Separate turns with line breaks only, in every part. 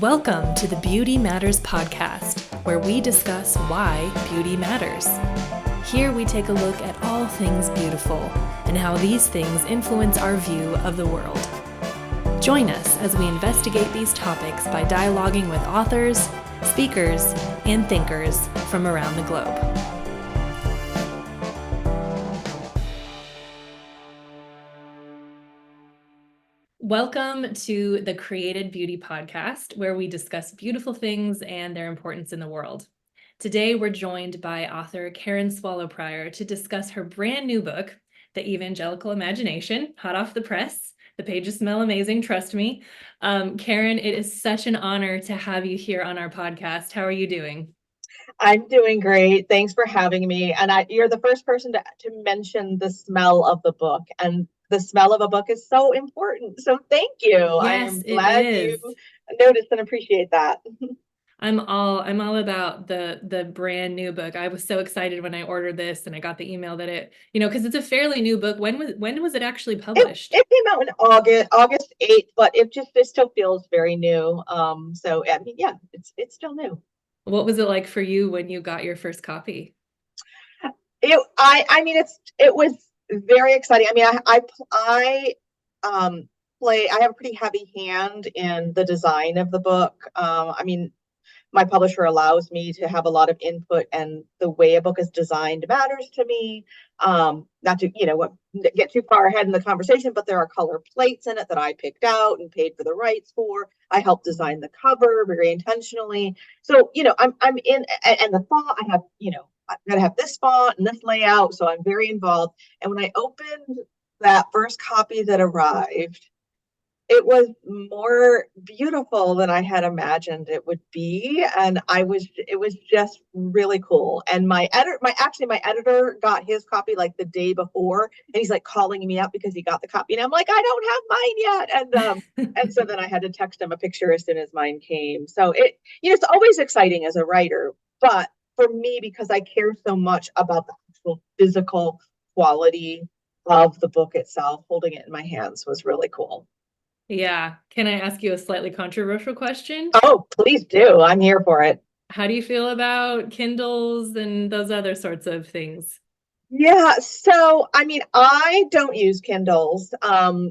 Welcome to the Beauty Matters podcast, where we discuss why beauty matters. Here we take a look at all things beautiful and how these things influence our view of the world. Join us as we investigate these topics by dialoguing with authors, speakers, and thinkers from around the globe. Welcome to the Created Beauty podcast, where we discuss beautiful things and their importance in the world. Today, we're joined by author Karen Swallow-Prior to discuss her brand new book, The Evangelical Imagination, hot off the press. The pages smell amazing, trust me. Karen, it is such an honor to have you here on our podcast. How are you doing?
I'm doing great. Thanks for having me. And you're the first person to mention the smell of the book. And the smell of a book is so important. So thank you. I
Yes,
am
it
glad
is.
you noticed and appreciate that.
I'm all about the brand new book. I was so excited when I ordered this and I got the email that it, because it's a fairly new book. When was it actually published?
It came out in August 8th, but it still feels very new. So I mean, yeah, it's still new.
What was it like for you when you got your first copy?
It was very exciting. I mean, I have a pretty heavy hand in the design of the book. My publisher allows me to have a lot of input, and the way a book is designed matters to me. Not to, get too far ahead in the conversation, but there are color plates in it that I picked out and paid for the rights for. I helped design the cover very intentionally. So, I'm in, and the font, I've got to have this font and this layout. So I'm very involved. And when I opened that first copy that arrived, it was more beautiful than I had imagined it would be. And it was just really cool. And my editor got his copy like the day before, and he's like calling me up because he got the copy. And I'm like, I don't have mine yet. And so then I had to text him a picture as soon as mine came. So it's always exciting as a writer, but for me, because I care so much about the actual physical quality of the book itself, holding it in my hands was really cool.
Yeah. Can I ask you a slightly controversial question?
Oh, please do. I'm here for it.
How do you feel about Kindles and those other sorts of things?
Yeah, so I mean, I don't use Kindles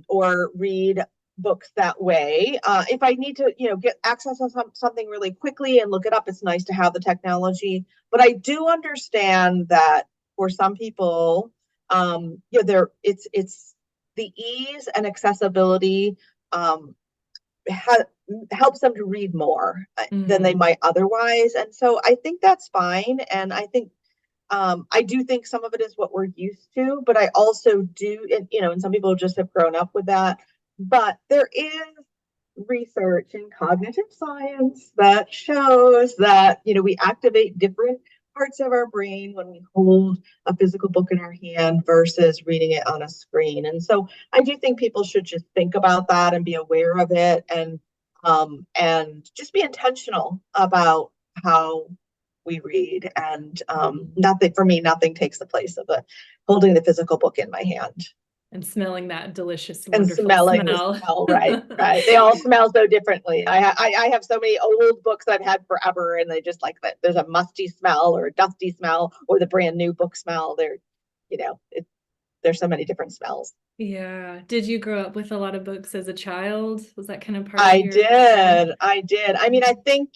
or read books that way. If I need to, get access to something really quickly and look it up, it's nice to have the technology. But I do understand that for some people, it's the ease and accessibility um, ha- helps them to read more than they might otherwise. And so I think that's fine. And I think I do think some of it is what we're used to, but I also do, and some people just have grown up with that. But there is research in cognitive science that shows that, we activate different parts of our brain when we hold a physical book in our hand versus reading it on a screen. And so I do think people should just think about that and be aware of it, and just be intentional about how we read. And nothing takes the place of holding the physical book in my hand
And smelling that delicious,
and
wonderful
smelling
smell.
the smell. Right. They all smell so differently. I have so many old books I've had forever, and they just like that. There's a musty smell or a dusty smell or the brand new book smell. There's so many different smells.
Yeah. Did you grow up with a lot of books as a child? Was that kind of part of
I
your background?
did. I did. I mean, I think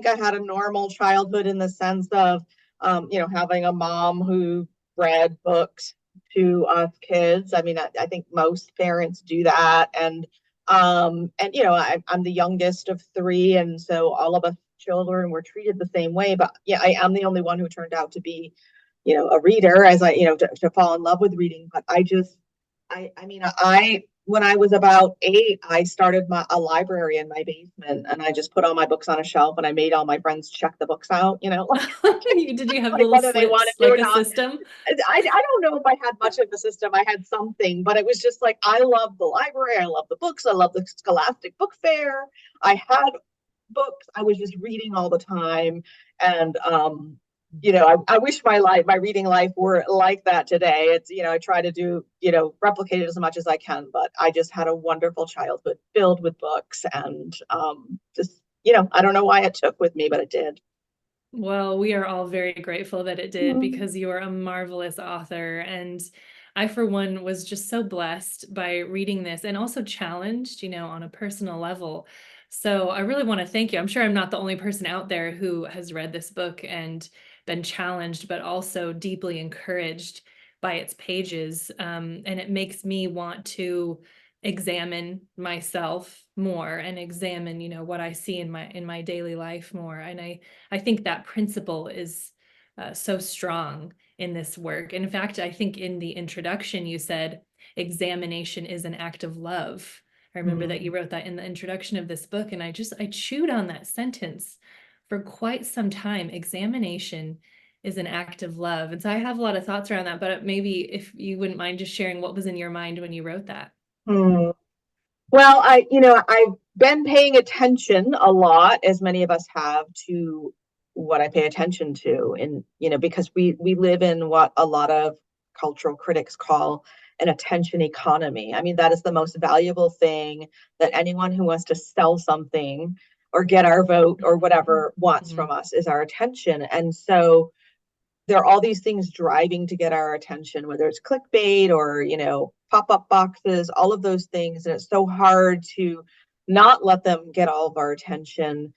I had a normal childhood in the sense of, having a mom who read books to us kids. I mean, I think most parents do that. I'm the youngest of three. And so all of us children were treated the same way. But yeah, I am the only one who turned out to be, a reader, as to fall in love with reading. But when I was about 8, I started a library in my basement, and I just put all my books on a shelf, and I made all my friends check the books out,
Did you have
like
little
whether they wanted
slips,
to
like
or
a
not.
system?
I don't know if I had much of a system. I had something, but it was just like, I love the library. I love the books. I love the Scholastic Book Fair. I had books. I was just reading all the time. And, I wish my reading life were like that today. It's, I try to do, replicate it as much as I can, but I just had a wonderful childhood filled with books, and just, I don't know why it took with me, but it did.
Well, we are all very grateful that it did because you are a marvelous author. And I, for one, was just so blessed by reading this and also challenged, on a personal level. So I really want to thank you. I'm sure I'm not the only person out there who has read this book and been challenged, but also deeply encouraged by its pages. And it makes me want to examine myself more and examine, what I see in my daily life more. And I think that principle is so strong in this work. In fact, I think in the introduction you said examination is an act of love. I remember that you
Mm.
wrote that in the introduction of this book, and I chewed on that sentence for quite some time. Examination is an act of love. And so I have a lot of thoughts around that, but maybe if you wouldn't mind just sharing what was in your mind when you wrote that.
Hmm. Well, I've been paying attention a lot, as many of us have, to what I pay attention to. And, because we live in what a lot of cultural critics call an attention economy. I mean, that is the most valuable thing that anyone who wants to sell something or get our vote or whatever wants
Mhm.
from us is our attention. And so there are all these things driving to get our attention, whether it's clickbait or, pop-up boxes, all of those things. And it's so hard to not let them get all of our attention.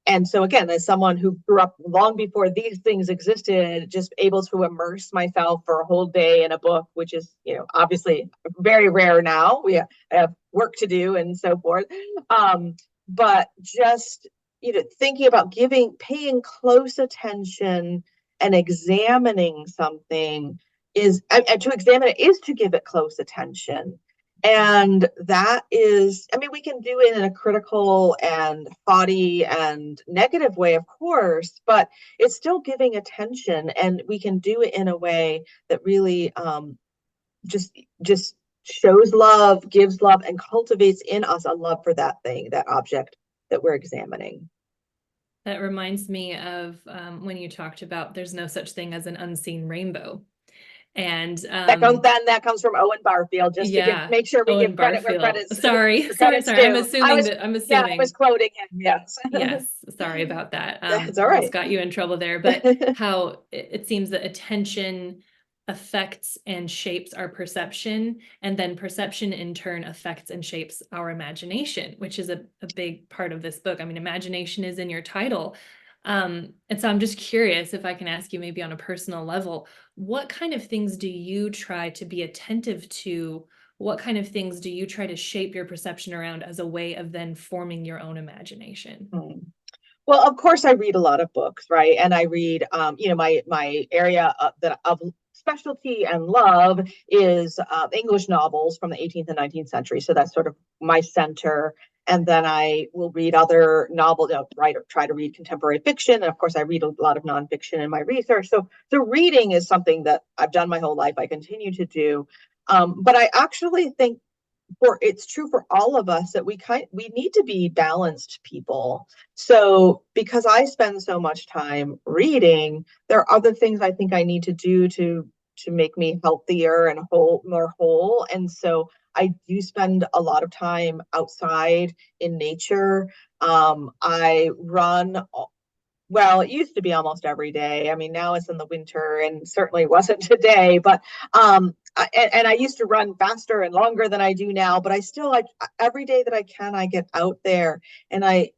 And so again, as someone who grew up long before these things existed, just able to immerse myself for a whole day in a book, which is, obviously very rare now. I have work to do and so forth. But just, thinking about paying close attention and examining something and to examine it is to give it close attention. And that is, I mean, we can do it in a critical and haughty and negative way, of course, but it's still giving attention, and we can do it in a way that really just just shows love, gives love, and cultivates in us a love for that thing, that object that we're examining.
That reminds me of when you talked about there's no such thing as an unseen rainbow. And
That comes from Owen Barfield, just to
yeah,
make sure we give
Owen
credit where
Barfield.
credit's
Sorry,
where
sorry,
credit's
sorry. I'm
due.
assuming that I'm
Yeah, I was
assuming.
quoting him. Yes.
Yes, sorry about that.
That's all
Almost
right.
got you in trouble there, but how it seems that attention affects and shapes our perception, and then perception in turn affects and shapes our imagination, which is a big part of this book. I mean, imagination is in your title. And so I'm just curious if I can ask you maybe on a personal level, what kind of things do you try to be attentive to? What kind of things do you try to shape your perception around as a way of then forming your own imagination?
Hmm. Well, of course, I read a lot of books, right? And I read, my area of specialty and love is English novels from the 18th and 19th century. So that's sort of my center. And then I will read other novels, write or try to read contemporary fiction. And of course, I read a lot of nonfiction in my research. So reading is something that I've done my whole life. I continue to do. But I actually think it's true for all of us that we need to be balanced people. So because I spend so much time reading, there are other things I think I need to do to make me healthier and more whole. And so I do spend a lot of time outside in nature. I run, well, it used to be almost every day. I mean, now it's in the winter and certainly wasn't today, but and I used to run faster and longer than I do now, but I still like every day that I can, I get out there and I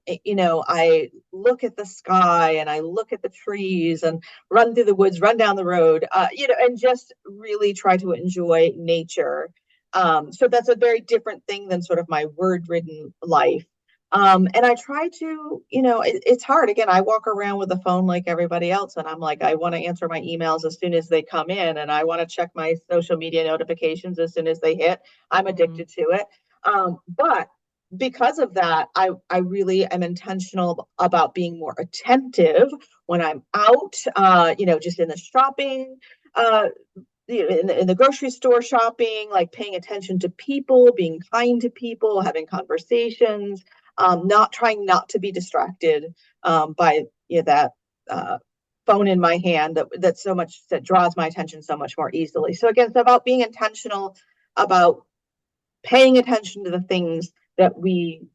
look at the sky and I look at the trees and run through the woods, run down the road, and just really try to enjoy nature. So that's a very different thing than sort of my word-ridden life. And I try to, it's hard. Again, I walk around with a phone like everybody else, and I'm like, I want to answer my emails as soon as they come in, and I want to check my social media notifications as soon as they hit. I'm
Mhm.
addicted to it. But because of that, I really am intentional about being more attentive when I'm out, just in the shopping, uh, in the grocery store shopping, like paying attention to people, being kind to people, having conversations, not trying not to be distracted by that uh, phone in my hand that draws my attention so much more easily. So again, it's about being intentional about paying attention to the things that we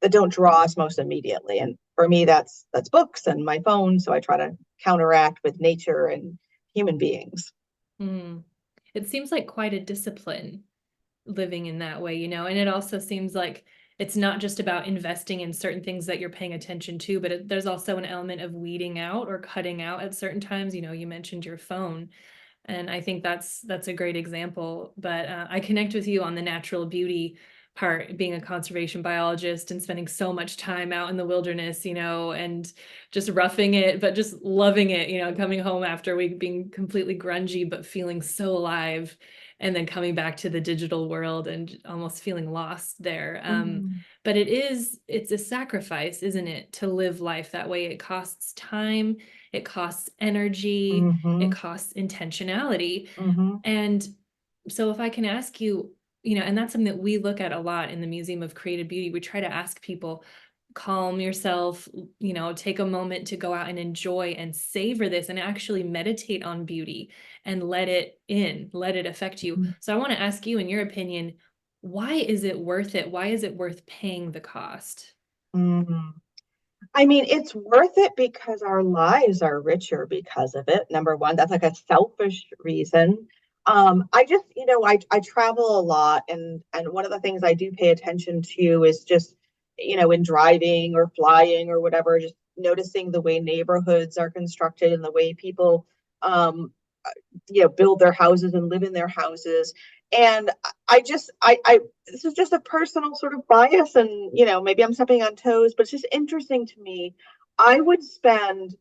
that don't draw us most immediately. And for me, that's books and my phone. So I try to counteract with nature and human beings.
Mm. It seems like quite a discipline living in that way, and it also seems like it's not just about investing in certain things that you're paying attention to, but there's also an element of weeding out or cutting out at certain times. You mentioned your phone. And I think that's a great example. But I connect with you on the natural beauty part, being a conservation biologist and spending so much time out in the wilderness, and just roughing it, but just loving it, coming home after a week being completely grungy, but feeling so alive. And then coming back to the digital world and almost feeling lost there.
Mm-hmm.
But it's a sacrifice, isn't it, to live life that way? It costs time, it costs energy, it
Mm-hmm.
costs intentionality.
Mm-hmm.
And so if I can ask you, and that's something that we look at a lot in the Museum of Creative Beauty. We try to ask people, calm yourself, take a moment to go out and enjoy and savor this and actually meditate on beauty and let it in, let it affect you. So I want to ask you, in your opinion, why is it worth it? Why is it worth paying the cost?
Mm-hmm. I mean, it's worth it because our lives are richer because of it. Number one, that's like a selfish reason. I just, I travel a lot, and one of the things I do pay attention to is just, in driving or flying or whatever, just noticing the way neighborhoods are constructed and the way people um build their houses and live in their houses. And I this is just a personal sort of bias, and maybe I'm stepping on toes, but it's just interesting to me. I would spend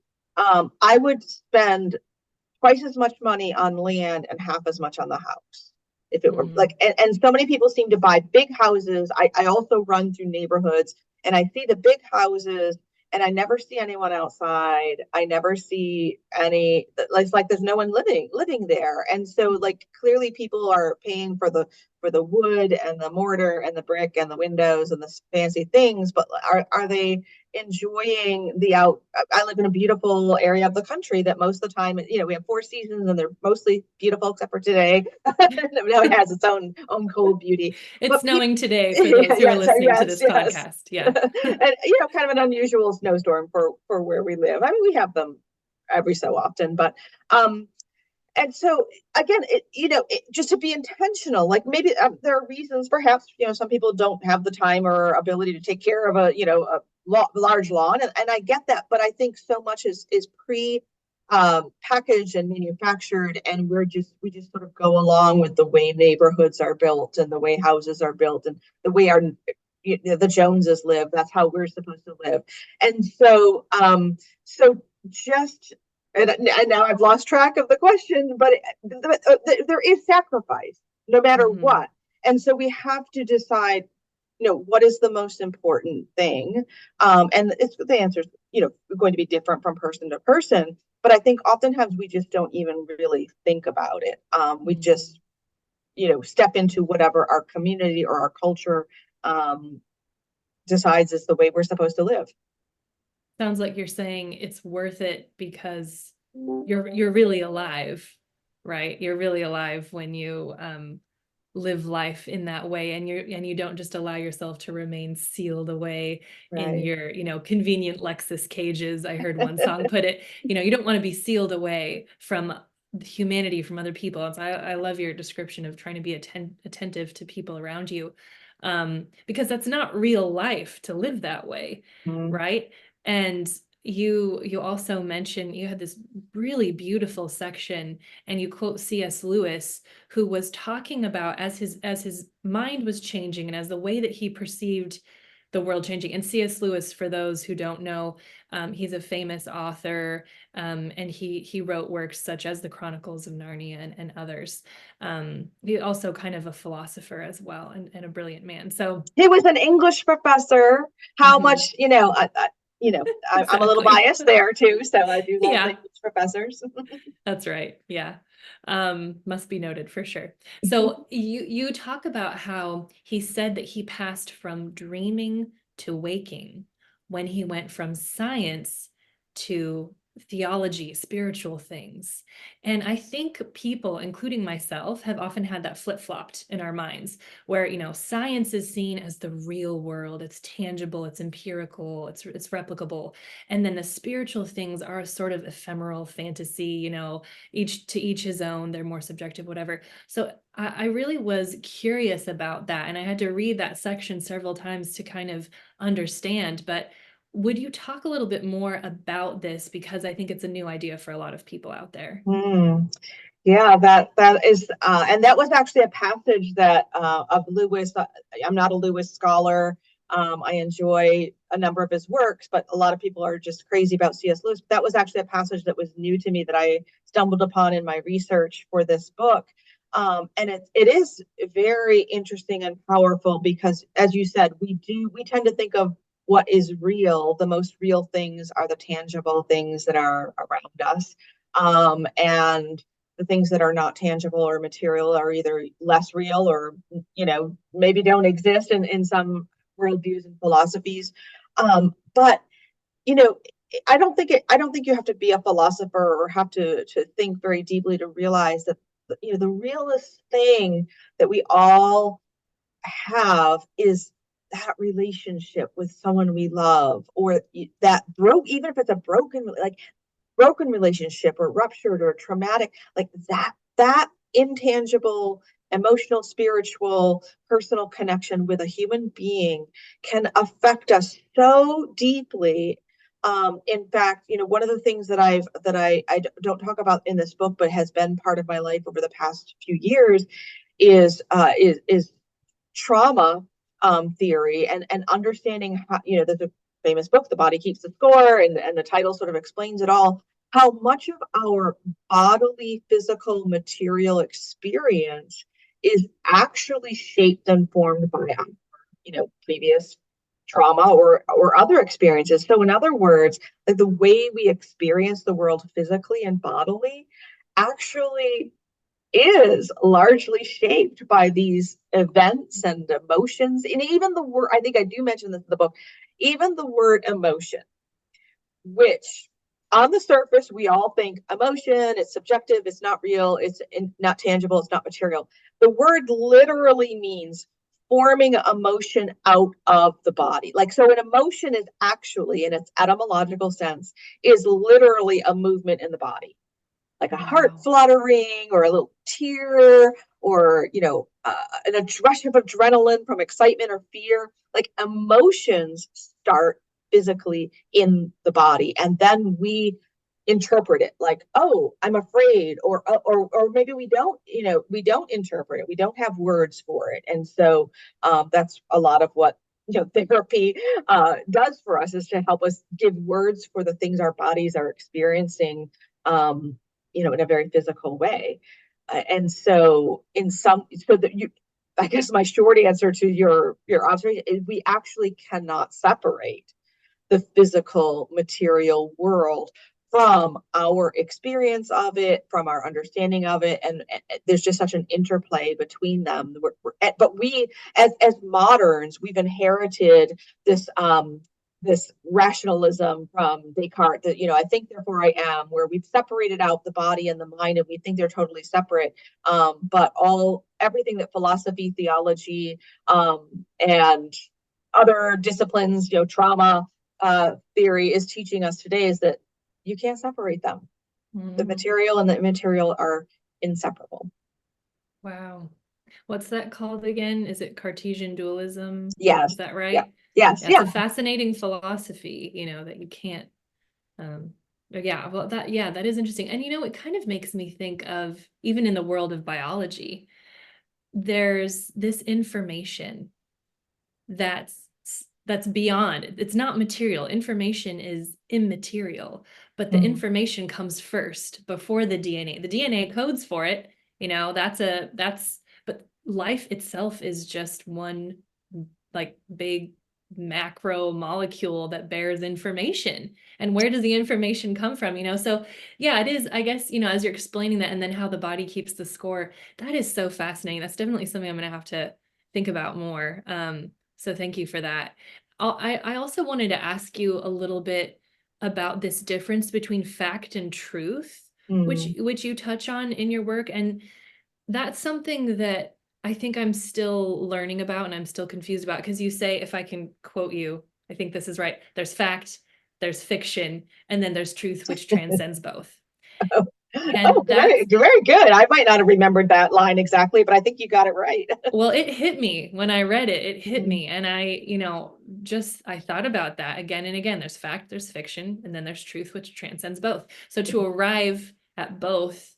twice as much money on land and half as much on the house if it were
Mm,
like, and so many people seem to buy big houses. I also run through neighborhoods and I see the big houses, and I never see anyone outside. I never see any, it's like there's no one living there. And so like clearly people are paying for the wood and the mortar and the brick and the windows and the fancy things, but are they enjoying the out? I live in a beautiful area of the country that most of the time, we have four seasons and they're mostly beautiful except for today. Now it has its own cold beauty.
it's
But people,
snowing today for
yeah,
those who are
yeah, sorry,
listening to
yes,
this
yes.
podcast. Yeah.
And kind of an unusual snowstorm for where we live. I mean, we have them every so often, but um and so again, just to be intentional, like maybe there are reasons, perhaps, some people don't have the time or ability to take care of a large lawn, and I get that, but I think so much is pre packaged and manufactured, and we just sort of go along with the way neighborhoods are built and the way houses are built and the way the Joneses live. That's how we're supposed to live. And so just and now I've lost track of the question, but there is sacrifice no matter
Hmm.
what. And so we have to decide, what is the most important thing. And the answer is, going to be different from person to person. But I think oftentimes we just don't even really think about it. We
Mm.
just, step into whatever our community or our culture um, decides is the way we're supposed to live.
Sounds like you're saying it's worth it because you're really alive, right? You're really alive when you live life in that way, and you don't just allow yourself to remain sealed away in
Right.
your, convenient Lexus cages. I heard one song put it, you don't want to be sealed away from humanity, from other people. And so I love your description of trying to be attentive to people around you, because that's not real life to live that way,
Mm-hmm.
right? And you also mentioned you had this really beautiful section, and you quote C.S. Lewis, who was talking about as his mind was changing and as the way that he perceived the world changing. And C.S. Lewis, for those who don't know, he's a famous author, and he wrote works such as the Chronicles of Narnia and others. He's also kind of a philosopher as well, and a brilliant man. So,
He was an English professor. How
mhm,
much, I'm a little
exactly.
biased there too, so I do love the
Yeah.
English professors.
That's right. Yeah. Must be noted for sure. So you talk about how he said that he passed from dreaming to waking when he went from science to theology, spiritual things. And I think people, including myself, have often had that flip-flopped in our minds, where, science is seen as the real world. It's tangible, it's empirical, it's replicable. And then the spiritual things are a sort of ephemeral fantasy, each to each his own, they're more subjective, whatever. So I really was curious about that. And I had to read that section several times to kind of understand. But would you talk a little bit more about this? Because I think it's a new idea for a lot of people out there.
Hmm. Yeah, that is, and that was actually a passage that of Lewis. I'm not a Lewis scholar. I enjoy a number of his works, but a lot of people are just crazy about C.S. Lewis. That was actually a passage that was new to me that I stumbled upon in my research for this book. And it is very interesting and powerful because, as you said, we tend to think of what is real. The most real things are the tangible things that are around us. And the things that are not tangible or material are either less real or, maybe don't exist in some worldviews and philosophies. But you know, I don't think you have to be a philosopher or have to think very deeply to realize that the realest thing that we all have is that relationship with someone we love, or that broke, even if it's a broken relationship or ruptured or traumatic, like that intangible emotional, spiritual, personal connection with a human being can affect us so deeply. In fact, one of the things that I don't talk about in this book, but has been part of my life over the past few years, is trauma theory, and understanding how, there's a famous book, The Body Keeps the Score, and the title sort of explains it all, how much of our bodily, physical, material experience is actually shaped and formed by previous trauma or other experiences. So in other words, like the way we experience the world physically and bodily actually is largely shaped by these events and emotions. And even the word, I think I do mention this in the book, even the word emotion, which on the surface we all think emotion, it's subjective, it's not real, it's not tangible, it's not material. The word literally means forming emotion out of the body. Like, so an emotion is actually, in its etymological sense, is literally a movement in the body, like a heart
Wow.
fluttering or a little tear, or an rush of adrenaline from excitement or fear. Like, emotions start physically in the body, and then we interpret it like, oh, I'm afraid, or maybe we don't interpret it, we don't have words for it. And so that's a lot of what therapy does for us, is to help us give words for the things our bodies are experiencing, um, in a very physical way. And so I guess my short answer to your observation is, we actually cannot separate the physical material world from our experience of it, from our understanding of it, and there's just such an interplay between them. But we, as moderns, we've inherited this rationalism from Descartes, that I think therefore I am, where we've separated out the body and the mind, and we think they're totally separate. But everything that philosophy, theology, and other disciplines, trauma theory is teaching us today, is that you can't separate them. The
Mm-hmm.
material and the immaterial are inseparable.
Wow. What's that called again? Is it Cartesian dualism?
Yes.
Is that
Yeah.
right?
Yes.
Yeah, it's
Yeah.
a fascinating philosophy, that you can't yeah, well that is interesting. And it kind of makes me think of, even in the world of biology, there's this information that's that's beyond. It's not material. Information is immaterial, but the
Mm-hmm.
information comes first before the DNA. The DNA codes for it, that's but life itself is just one, like, big macro molecule that bears information. And where does the information come from? So yeah, it is, I guess, as you're explaining that, and then how the body keeps the score, that is so fascinating. That's definitely something I'm going to have to think about more. So thank you for that. I also wanted to ask you a little bit about this difference between fact and truth,
Mm.
which you touch on in your work. And that's something that I think I'm still learning about and I'm still confused about, because you say, if I can quote you, I think this is right, there's fact, there's fiction, and then there's truth, which transcends both.
Oh,
And that's,
very good. I might not have remembered that line exactly, but I think you got it right.
well, it hit me when I read it. It hit
Mm.
me. And I thought about that again and again. There's fact, there's fiction, and then there's truth, which transcends both. So to arrive at both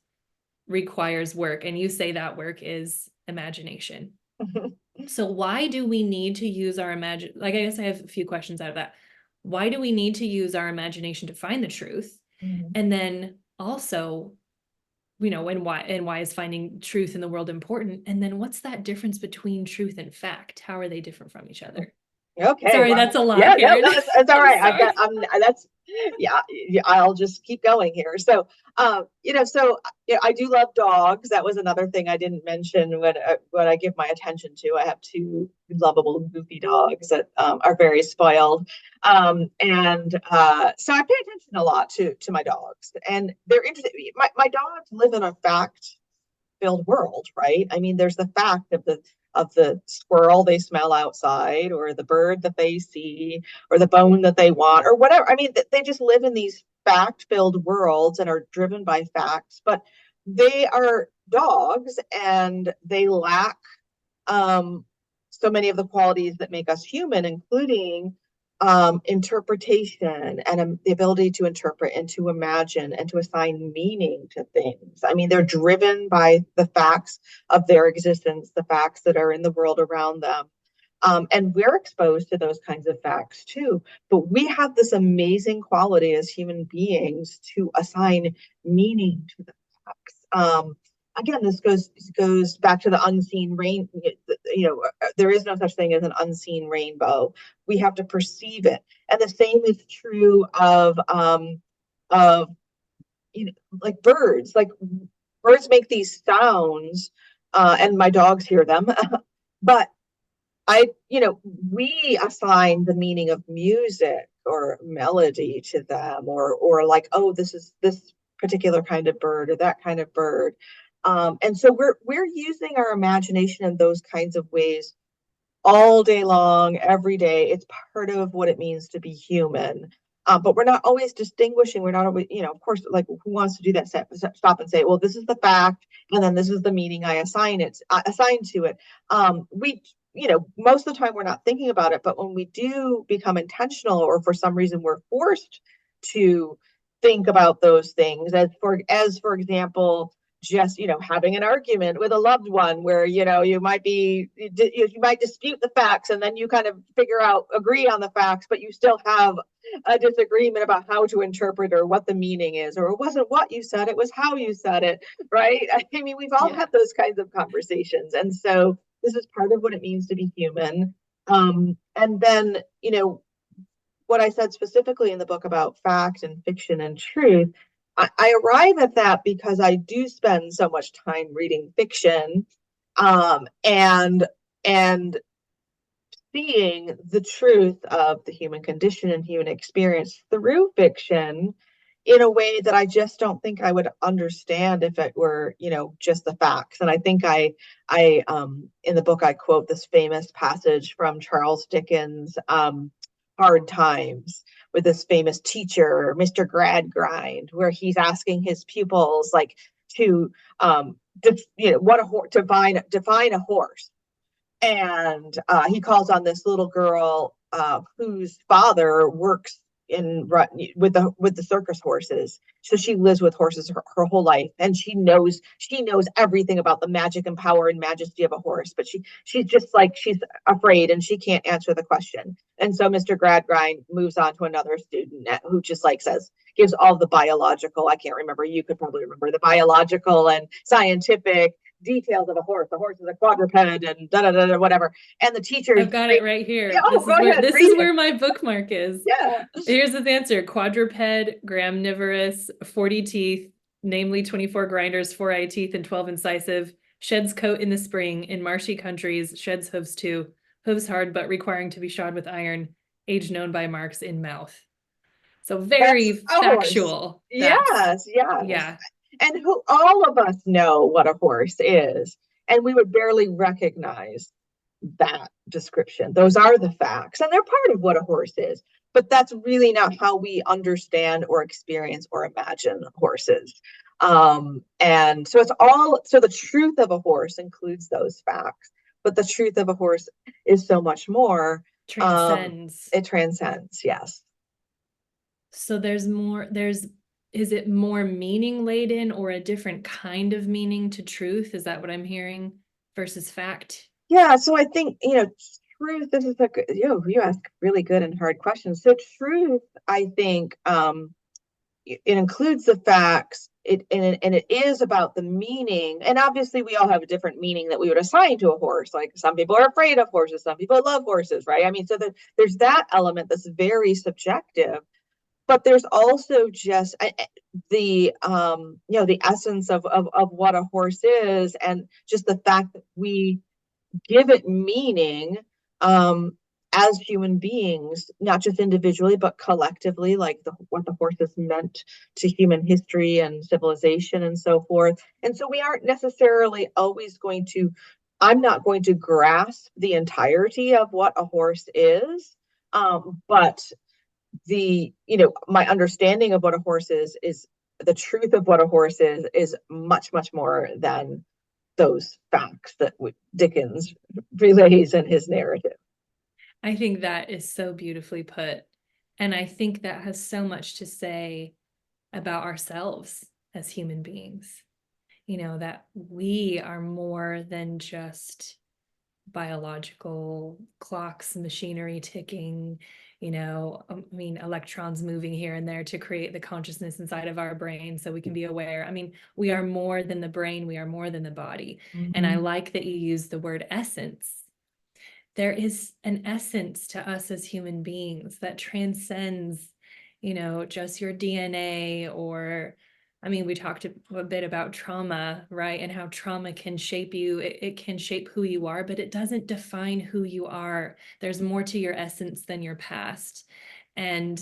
requires work. And you say that work is imagination. So why do we need to use our like, I guess I have a few questions out of that. Why do we need to use our imagination to find the truth?
Mhm.
And then also, and why is finding truth in the world important? And then what's that difference between truth and fact? How are they different from each other?
Okay,
Sorry,
well,
that's a lot,
yeah, no,
Karen.
that's all
I'm
right.
sorry.
That's, yeah, I'll just keep going here. So, I do love dogs. That was another thing I didn't mention when I give my attention to. I have two lovable, goofy dogs that are very spoiled, and so I pay attention a lot to my dogs, and they're interesting. My dogs live in a fact filled world, right? I mean, there's the fact of the squirrel they smell outside, or the bird that they see, or the bone that they want, or whatever. I mean, they just live in these fact filled worlds and are driven by facts, but they are dogs and they lack um, so many of the qualities that make us human, including interpretation and the ability to interpret and to imagine and to assign meaning to things. I mean, they're driven by the facts of their existence, the facts that are in the world around them. And we're exposed to those kinds of facts too. But we have this amazing quality as human beings to assign meaning to the facts. Again, this goes back to the unseen rain. There is no such thing as an unseen rainbow. We have to perceive it, and the same is true of like birds. Like birds make these sounds, and my dogs hear them, but we assign the meaning of music or melody to them, or like, oh, this is this particular kind of bird or that kind of bird. And so we're using our imagination in those kinds of ways all day long, every day. It's part of what it means to be human. But we're not always distinguishing. We're not always, of course, like who wants to do that? Stop and say, well, this is the fact, and then this is the meaning I assign to it. Most of the time we're not thinking about it, but when we do become intentional, or for some reason we're forced to think about those things, as for example, just having an argument with a loved one where you might dispute the facts, and then you kind of agree on the facts, but you still have a disagreement about how to interpret or what the meaning is, or it wasn't what you said, it was how you said it, right? I mean, we've all
Yeah.
had those kinds of conversations, and so this is part of what it means to be human. And then what I said specifically in the book about fact and fiction and truth, I arrive at that because I do spend so much time reading fiction, and seeing the truth of the human condition and human experience through fiction in a way that I just don't think I would understand if it were, just the facts. And I think I in the book I quote this famous passage from Charles Dickens' Hard Times, with this famous teacher, Mr. Gradgrind, where he's asking his pupils like to what define a horse, and he calls on this little girl whose father works in with the circus horses. So she lives with horses her whole life, and she knows everything about the magic and power and majesty of a horse, but she's just like, she's afraid and she can't answer the question. And so Mr. Gradgrind moves on to another student who just like gives all the biological, I can't remember, you could probably remember, the biological and scientific details of a horse. The horse is a quadruped and da da da da whatever. And the teacher's
I've got
great.
it right
Yeah,
here.
oh,
This
go
is where
ahead,
this
read
is
it.
where my bookmark is.
Yeah.
Here's the answer: quadruped, gramnivorous, 40 teeth, namely 24 grinders, 4 eye teeth, and 12 incisive. Sheds coat in the spring. In marshy countries, sheds hooves too. Hooves hard, but requiring to be shod with iron. Age known by marks in mouth. So
That's
very
a horse.
factual. That's,
Yes, yes.
yeah,
And who all of us know what a horse is, and we would barely recognize that description. Those are the facts, and they're part of what a horse is. But that's really not how we understand or experience or imagine horses. And so it's all, so the truth of a horse includes those facts, but the truth of a horse is so much more. Um,
transcends.
it transcends, yes.
So there's more, is it more meaning laden or a different kind of meaning to truth? Is that what I'm hearing versus fact?
Yeah, so I think, truth, this is you ask really good and hard questions. So truth, I think, it includes the facts, and it is about the meaning. And obviously we all have a different meaning that we would assign to a horse. Like some people are afraid of horses, some people love horses, right? I mean, so there's that element that's very subjective, but there's also just the essence of what a horse is, and just the fact that we give it meaning, um, as human beings, not just individually, but collectively, like what the horse has meant to human history and civilization and so forth. And so we aren't necessarily always going to, I'm not going to grasp the entirety of what a horse is. But my understanding of what a horse is the truth of what a horse is much, much more than those facts that Dickens relays in his narrative.
I think that is so beautifully put. And I think that has so much to say about ourselves as human beings. That we are more than just biological clocks, machinery ticking, I mean, electrons moving here and there to create the consciousness inside of our brain so we can be aware. I mean, we are more than the brain, we are more than the body. And I
Mm-hmm.
like that you use the word essence. There is an essence to us as human beings that transcends, just your DNA. Or, I mean, we talked a bit about trauma, right? And how trauma can shape you. It can shape who you are, but it doesn't define who you are. There's more to your essence than your past. And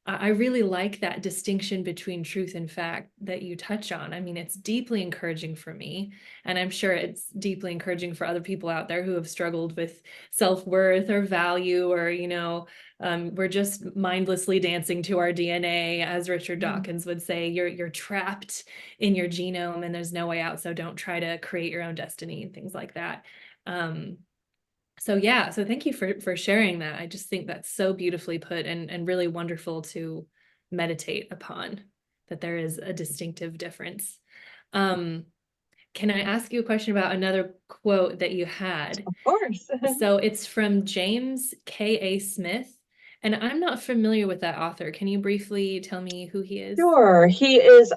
I really like that distinction between truth and fact that you touch on. I mean, it's deeply encouraging for me, and I'm sure it's deeply encouraging for other people out there who have struggled with self-worth or value, or, we're just mindlessly dancing to our DNA. As Richard Dawkins would say, you're trapped in your genome and there's no way out. So don't try to create your own destiny and things like that. Um, so yeah, so thank you for sharing that. I just think that's so beautifully put, and really wonderful to meditate upon, that there is a distinctive difference. Um, can I ask you a question about another quote that you had?
Of course.
So it's from James K.A. Smith, and I'm not familiar with that author. Can you briefly tell me who he is?
Sure. He is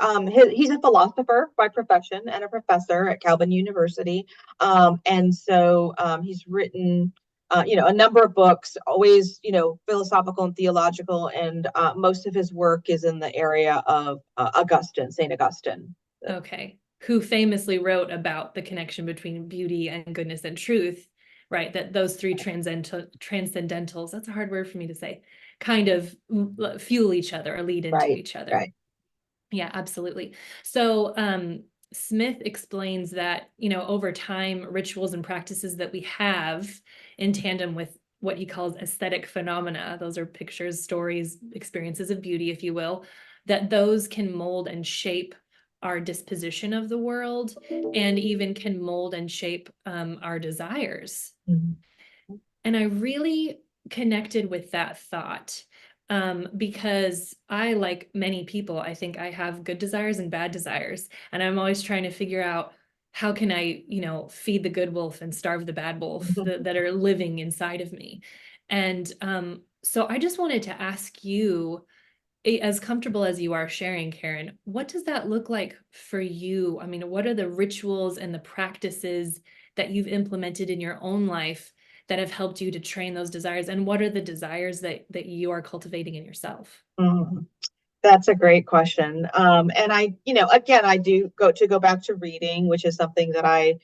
he's a philosopher by profession and a professor at Calvin University. And so he's written a number of books, always, philosophical and theological, and most of his work is in the area of St. Augustine.
Okay. Who famously wrote about the connection between beauty and goodness and truth, right? That those three transcendentals, that's a hard word for me to say, kind of fuel each other or lead into
Right,
each other.
right.
Yeah, absolutely. So Smith explains that, over time, rituals and practices that we have in tandem with what he calls aesthetic phenomena, those are pictures, stories, experiences of beauty, if you will, that those can mold and shape our disposition of the world, and even can mold and shape our desires.
Mhm.
And I really connected with that thought, because I, like many people, I think I have good desires and bad desires. And I'm always trying to figure out, how can I, feed the good wolf and starve the bad wolf that are living inside of me. And so I just wanted to ask you, as comfortable as you are sharing, Karen, what does that look like for you? I mean, what are the rituals and the practices that you've implemented in your own life that have helped you to train those desires? And what are the desires that you are cultivating in yourself?
Mhm. That's a great question. And again, I do go back to reading, which is something that I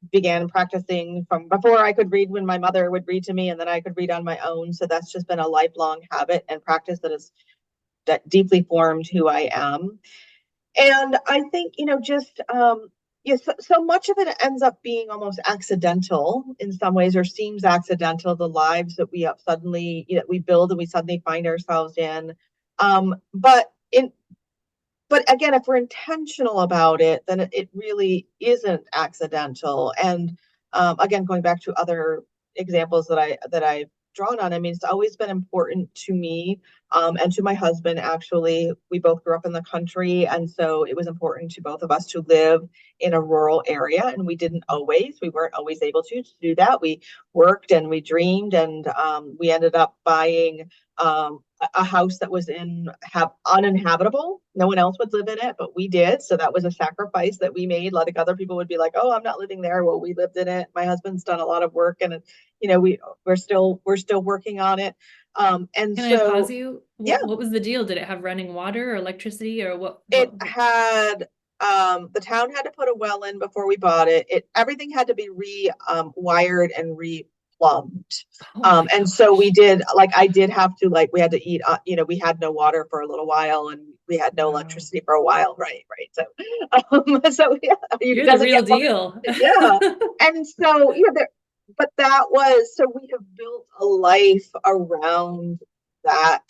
began practicing from before I could read, when my mother would read to me, and then I could read on my own. So that's just been a lifelong habit and practice that has that deeply formed who I am. And I think, just yeah, so much of it ends up being almost accidental in some ways, or seems accidental. The lives that we suddenly, we build and we suddenly find ourselves in. But in but again, if we're intentional about it, then it really isn't accidental. And again, going back to other examples that I've drawn on, I mean, it's always been important to me, and to my husband. Actually, we both grew up in the country, and so it was important to both of us to live in a rural area. And we weren't always able to do that. We worked and we dreamed, and we ended up buying a house that was uninhabitable. No one else would live in it, but we did. So that was a sacrifice that we made. Like other people would be like, "Oh, I'm not living there." Well, we lived in it. My husband's done a lot of work, and we're still working on it. And
Can I pause
so
you?
yeah,
What was the deal? Did it have running water or electricity or what?
it had the town had to put a well in before we bought it. Everything had to be wired and replumbed.
Oh my
And so we
gosh.
did, like, I did have to, like, we had to eat, we had no water for a little while, and we had no
Wow.
electricity for a while. Right. So, so yeah, it
You're the
doesn't
real
get much.
deal.
Yeah. And so, but that was, so we have built a life around that,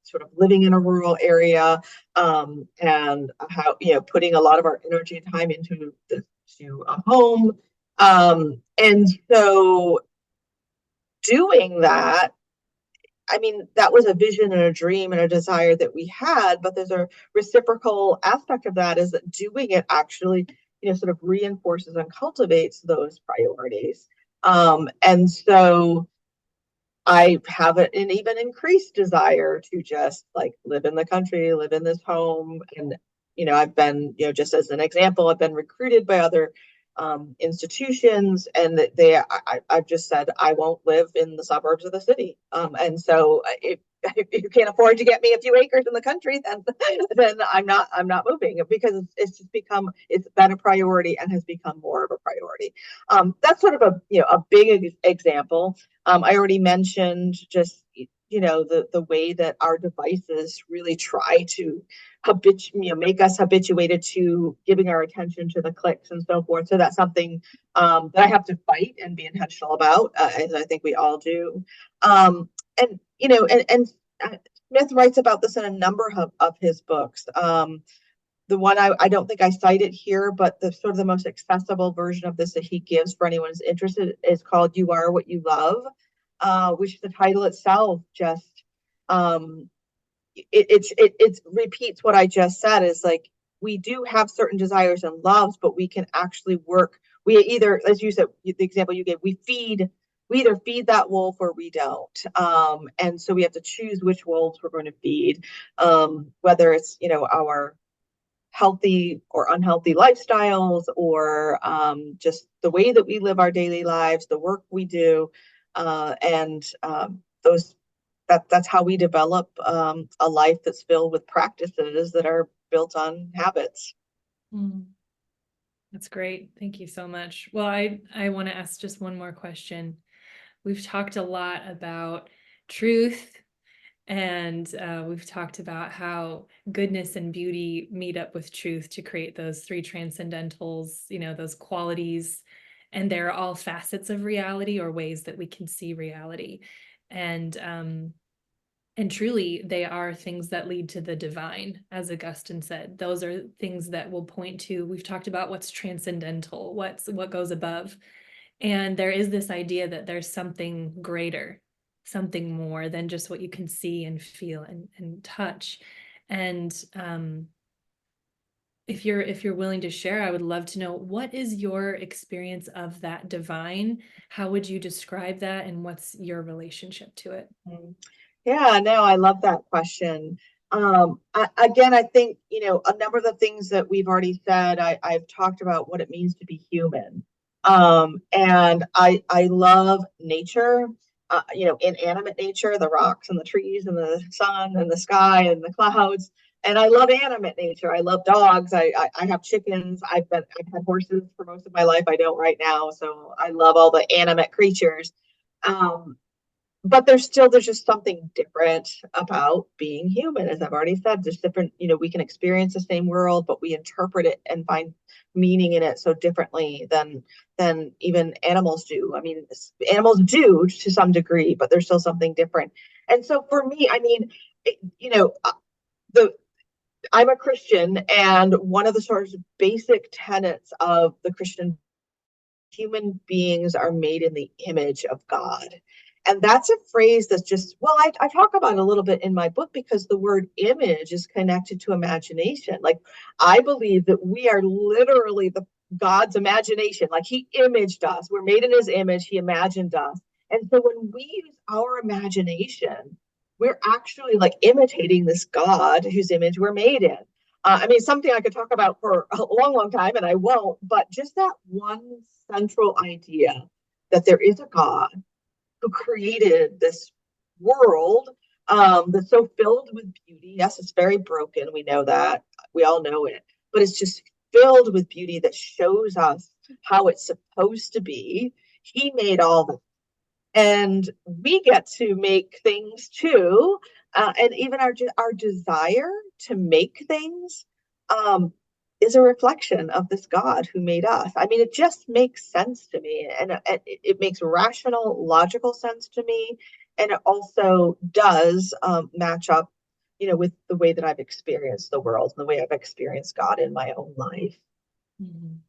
sort of living in a rural area, and how, putting a lot of our energy and time to a home. And so doing that, I mean, that was a vision and a dream and a desire that we had, but there's a reciprocal aspect of that, is that doing it actually, sort of reinforces and cultivates those priorities. And so I have an even increased desire to just like live in the country, live in this home. And, I've been, just as an example, I've been recruited by other institutions, and that I've just said, I won't live in the suburbs of the city. And so if you can't afford to get me a few acres in the country, then I'm not moving, because it's been a priority and has become more of a priority. That's sort of a big example. I already mentioned just, the way that our devices really try to make us habituated to giving our attention to the clicks and so forth. So that's something that I have to fight and be intentional about, as I think we all do. And Smith writes about this in a number of his books. The one I don't think I cited here, but the sort of the most accessible version of this that he gives for anyone who's interested is called "You Are What You Love," which the title itself just um, it repeats what I just said. Is like, we do have certain desires and loves, but we can actually work. We either, as you said, the example you gave, we either feed that wolf or we don't. And so we have to choose which wolves we're going to feed, whether it's, our healthy or unhealthy lifestyles, or just the way that we live our daily lives, the work we do, and those that's how we develop a life that's filled with practices that are built on habits.
Mm, that's great. Thank you so much. Well, I want to ask just one more question. We've talked a lot about truth, and we've talked about how goodness and beauty meet up with truth to create those three transcendentals, those qualities. And they're all facets of reality, or ways that we can see reality. And truly, they are things that lead to the divine, as Augustine said. Those are things that will point to, we've talked about what's transcendental, what goes above. And there is this idea that there's something greater, something more than just what you can see and feel and touch. And if you're willing to share, I would love to know, what is your experience of that divine? How would you describe that, and what's your relationship to it?
Mm. Yeah, no, I love that question. Again, I think, a number of the things that we've already said, I've talked about what it means to be human. And I love nature, inanimate nature, the rocks and the trees and the sun and the sky and the clouds. And I love animate nature. I love dogs. I have chickens. I've had horses for most of my life. I don't right now. So I love all the animate creatures. Um, but there's just something different about being human. As I've already said, there's different, we can experience the same world, but we interpret it and find meaning in it so differently than even animals do. I mean, animals do to some degree, but there's still something different. And so for me, I mean, the I'm a Christian, and one of the sort of basic tenets of the Christian, human beings are made in the image of God. And that's a phrase that's just, well, I talk about it a little bit in my book because the word image is connected to imagination. Like, I believe that we are literally the God's imagination. Like, he imaged us. We're made in his image. He imagined us. And so when we use our imagination, we're actually like imitating this God whose image we're made in. I mean, something I could talk about for a long, long time, and I won't, but just that one central idea that there is a God who created this world that's so filled with beauty. Yes, it's very broken. We know that. We all know it. But it's just filled with beauty that shows us how it's supposed to be. He made all the, and we get to make things too, and even our desire to make things um, is a reflection of this God who made us. I mean, it just makes sense to me, and it makes rational, logical sense to me, and it also does match up, with the way that I've experienced the world and the way I've experienced God in my own life.
Mhm.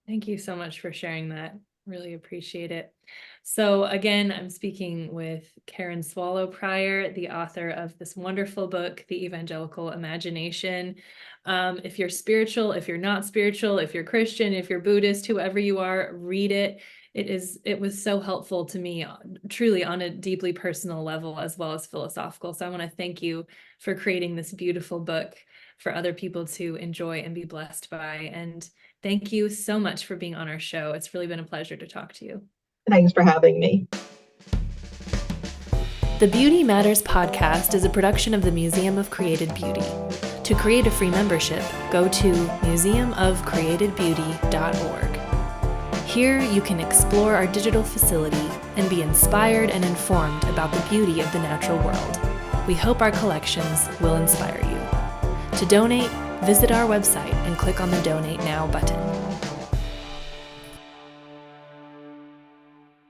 Thank you so much for sharing that. Really appreciate it. So again, I'm speaking with Karen Swallow Prior, the author of this wonderful book, The Evangelical Imagination. If you're spiritual, if you're not spiritual, if you're Christian, if you're Buddhist, whoever you are, read it. It was so helpful to me, truly on a deeply personal level as well as philosophical. So I want to thank you for creating this beautiful book for other people to enjoy and be blessed by. And thank you so much for being on our show. It's really been a pleasure to talk to you.
Thanks for having me.
The Beauty Matters podcast is a production of the Museum of Created Beauty. To create a free membership, go to museumofcreatedbeauty.org. Here you can explore our digital facility and be inspired and informed about the beauty of the natural world. We hope our collections will inspire you. To donate, visit our website and click on the Donate Now button.